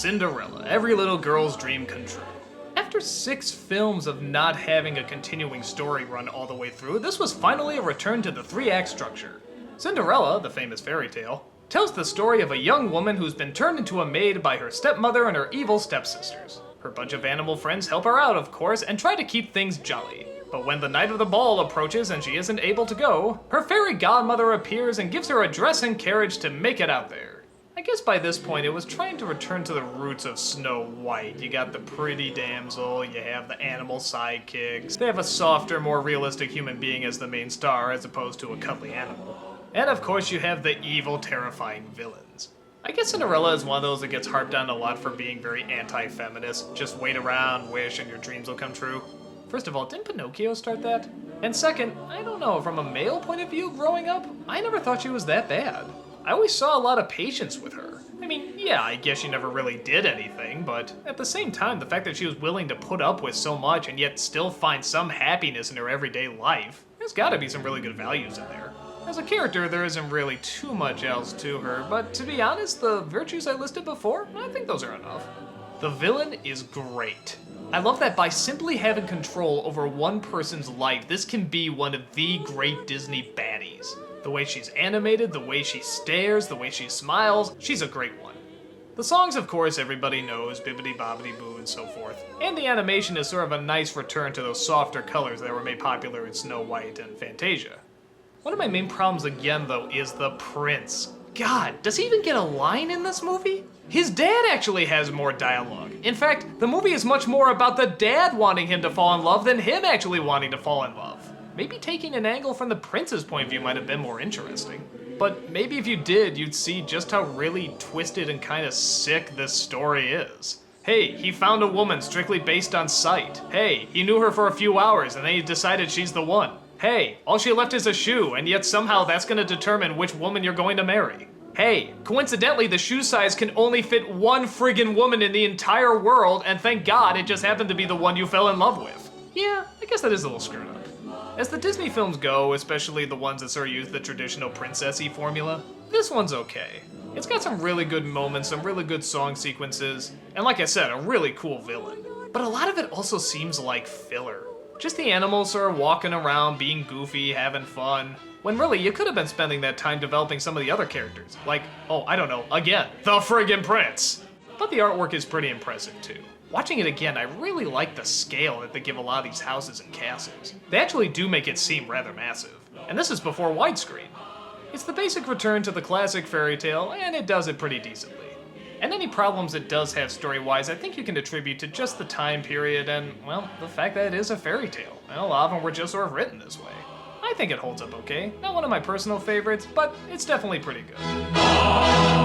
Cinderella, every little girl's dream come true. After 6 films of not having a continuing story run all the way through, this was finally a return to the 3-act structure. Cinderella, the famous fairy tale, tells the story of a young woman who's been turned into a maid by her stepmother and her evil stepsisters. Her bunch of animal friends help her out, of course, and try to keep things jolly. But when the night of the ball approaches and she isn't able to go, her fairy godmother appears and gives her a dress and carriage to make it out there. I guess by this point it was trying to return to the roots of Snow White. You got the pretty damsel, you have the animal sidekicks, they have a softer, more realistic human being as the main star as opposed to a cuddly animal. And of course you have the evil, terrifying villains. I guess Cinderella is one of those that gets harped on a lot for being very anti-feminist. Just wait around, wish, and your dreams will come true. First of all, didn't Pinocchio start that? And second, I don't know, from a male point of view growing up, I never thought she was that bad. I always saw a lot of patience with her. I mean, yeah, I guess she never really did anything, but at the same time, the fact that she was willing to put up with so much and yet still find some happiness in her everyday life, there's gotta be some really good values in there. As a character, there isn't really too much else to her, but to be honest, the virtues I listed before, I think those are enough. The villain is great. I love that by simply having control over one person's life, this can be one of the great Disney baddies. The way she's animated, the way she stares, the way she smiles, she's a great one. The songs, of course, everybody knows, Bibbidi Bobbidi Boo and so forth. And the animation is sort of a nice return to those softer colors that were made popular in Snow White and Fantasia. One of my main problems again, though, is the prince. God, does he even get a line in this movie? His dad actually has more dialogue. In fact, the movie is much more about the dad wanting him to fall in love than him actually wanting to fall in love. Maybe taking an angle from the prince's point of view might have been more interesting. But maybe if you did, you'd see just how really twisted and kind of sick this story is. Hey, he found a woman strictly based on sight. Hey, he knew her for a few hours and then he decided she's the one. Hey, all she left is a shoe, and yet somehow that's gonna determine which woman you're going to marry. Hey, coincidentally the shoe size can only fit one friggin' woman in the entire world, and thank God it just happened to be the one you fell in love with. Yeah, I guess that is a little screwed up. As the Disney films go, especially the ones that sort of use the traditional princessy formula, this one's okay. It's got some really good moments, some really good song sequences, and like I said, a really cool villain. But a lot of it also seems like filler. Just the animals sort of walking around, being goofy, having fun, when really you could have been spending that time developing some of the other characters. Like, oh, I don't know, again, the friggin' prince! But the artwork is pretty impressive too. Watching it again, I really like the scale that they give a lot of these houses and castles. They actually do make it seem rather massive. And this is before widescreen. It's the basic return to the classic fairy tale, and it does it pretty decently. And any problems it does have story-wise, I think you can attribute to just the time period and, well, the fact that it is a fairy tale. And a lot of them were just sort of written this way. I think it holds up okay. Not one of my personal favorites, but it's definitely pretty good.